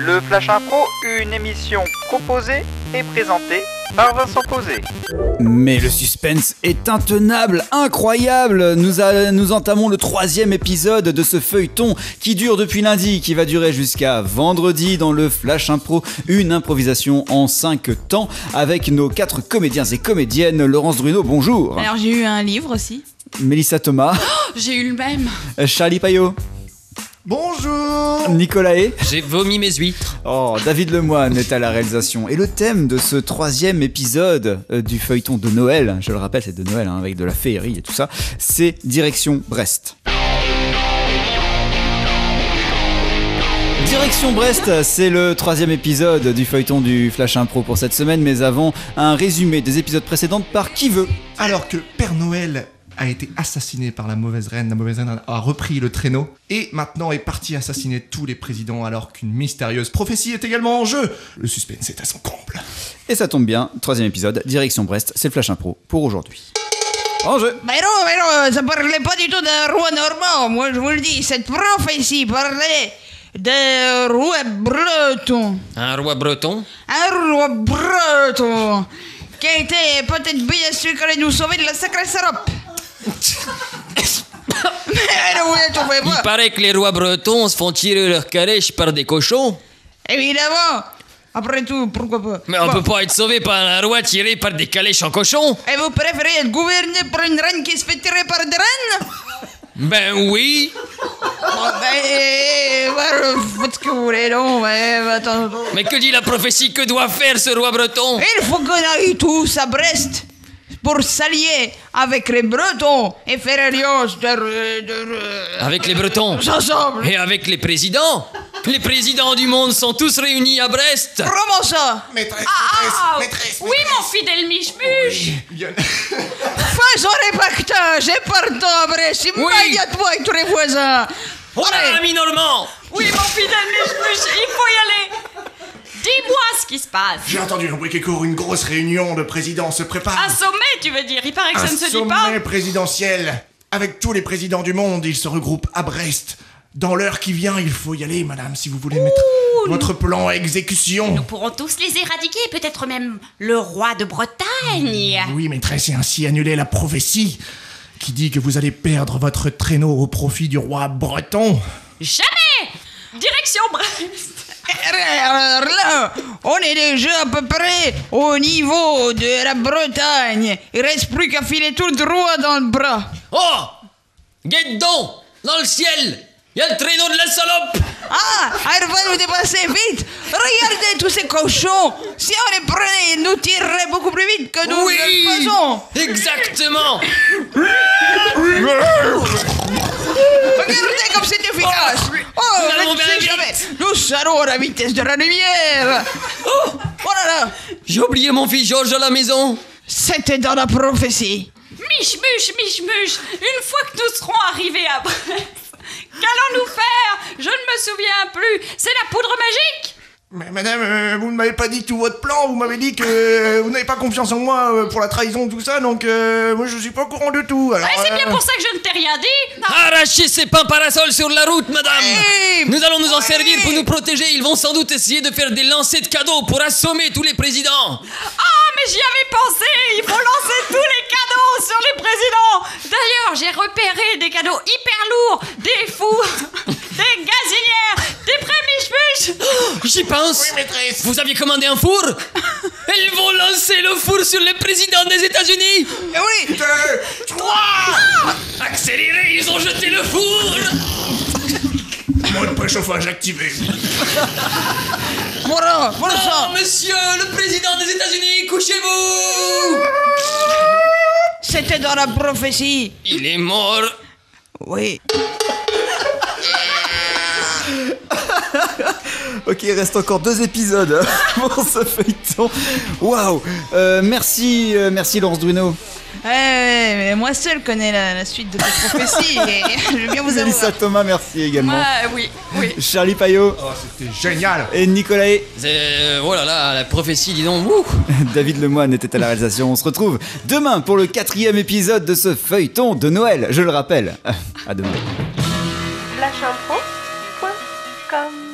Le Flash Impro, une émission proposée et présentée par Vincent Posé. Mais le suspense est intenable, incroyable. Nous entamons le 3e épisode de ce feuilleton qui dure depuis lundi, qui va durer jusqu'à vendredi dans le Flash Impro, une improvisation en 5 temps avec nos 4 comédiens et comédiennes. Laurence Druneau, bonjour. Alors j'ai eu un livre aussi. Mélissa Thomas. Oh, j'ai eu le même. Charlie Payot. Bonjour. Nicolas Hay. J'ai vomi mes huîtres. Oh, David Lemoine est à la réalisation. Et le thème de ce 3e épisode du feuilleton de Noël, je le rappelle, c'est de Noël, avec de la féerie et tout ça, c'est Direction Brest. Direction Brest, c'est le 3e épisode du feuilleton du Flash Impro pour cette semaine, mais avant, un résumé des épisodes précédents par qui veut. Alors que Père Noël a été assassiné par la mauvaise reine a repris le traîneau et maintenant est parti assassiner tous les présidents alors qu'une mystérieuse prophétie est également en jeu. Le suspense est à son comble. Et ça tombe bien, 3e épisode, Direction Brest, c'est le Flash Impro pour aujourd'hui. En jeu. Mais non, ça parlait pas du tout d'un roi normand. Moi je vous le dis, cette prophétie parlait d'un roi breton. Un roi breton? Un roi breton qui a été peut-être bien celui qui allait nous sauver de la sacrée salope. Il paraît que les rois bretons se font tirer leur calèche par des cochons. Évidemment. Après tout, pourquoi pas. Mais on peut pas être sauvé par un roi tiré par des calèches en cochon. Et vous préférez être gouverné par une reine qui se fait tirer par des reines? Ben oui. Faites ce que vous voulez, non, mais attends. Mais que dit la prophétie? Que doit faire ce roi breton? Il faut qu'on aille tous à Brest pour s'allier avec les Bretons et faire alliance Avec les Bretons ensemble. et avec les présidents? Les présidents du monde sont tous réunis à Brest. Comment ça? Maîtresse. Oui, mon fidèle Miche-Muche. Faisons les pactages et partons à Brest immédiatement avec tous les voisins. Oh là, l'ami Normand. Oui, mon fidèle Miche-Muche, il faut y aller. Dis-moi ce qui se passe. J'ai entendu un bruit qui court, une grosse réunion de présidents se prépare. Un sommet, tu veux dire? Il paraît que ça ne se dit pas. Un sommet présidentiel. Avec tous les présidents du monde, ils se regroupent à Brest. Dans l'heure qui vient, il faut y aller, madame, si vous voulez mettre votre plan à exécution. Nous pourrons tous les éradiquer, peut-être même le roi de Bretagne. Oui, maîtresse, et ainsi annuler la prophétie qui dit que vous allez perdre votre traîneau au profit du roi breton. Jamais. Direction Brest. Alors là, on est déjà à peu près au niveau de la Bretagne. Il reste plus qu'à filer tout droit dans le bras. Oh, guette donc, dans le ciel, il y a le traîneau de la salope. Ah, elle va nous dépasser vite. Regardez tous ces cochons. Si on les prenait, ils nous tireraient beaucoup plus vite que nous le faisons. Exactement. Regardez comme c'est efficace. Oh, nous allons je ne sais bien jamais. vite. Nous allons à la vitesse de la lumière. Oh là là. J'ai oublié mon fils Georges à la maison. C'était dans la prophétie. Miche-Muche. Une fois que nous serons arrivés à Brest, qu'allons-nous faire? Je ne me souviens plus. C'est la poudre magique? Mais madame, vous ne m'avez pas dit tout votre plan, vous m'avez dit que vous n'avez pas confiance en moi pour la trahison, tout ça, donc moi je suis pas au courant de tout. Alors, C'est bien pour ça que je ne t'ai rien dit. Arrachez ces pins parasols sur la route, madame. Nous allons nous en servir pour nous protéger. Ils vont sans doute essayer de faire des lancers de cadeaux pour assommer tous les présidents. Ah, mais j'y avais pensé. Il faut lancer tous les cadeaux sur les présidents. D'ailleurs, j'ai repéré des cadeaux hyper lourds, des fours, des gazinières, des prémiches-muches. J'y pense. Oui, maîtresse. Vous aviez commandé un four? Elles vont lancer le four sur le président des États-Unis. Oui. 2, 3. Accélérez, ils ont jeté le four. Mode préchauffage activé. Voilà Non, ça. monsieur, le président des États-Unis, couchez-vous. C'était dans la prophétie. Il est mort. Oui. Ok, il reste encore 2 épisodes pour ce feuilleton. Waouh. Merci Laurence Druneau. Mais moi seul connais la suite de tes prophéties et je veux bien vous Mélissa avouer. Thomas, merci également. Oui. Charlie Payot Oh, c'était génial. et Nicolas Hay. Oh là là, la prophétie, dis donc. Ouh. David Lemoine était à la réalisation. On se retrouve demain pour le 4e épisode de ce feuilleton de Noël. Je le rappelle. À demain. Flashimpro.com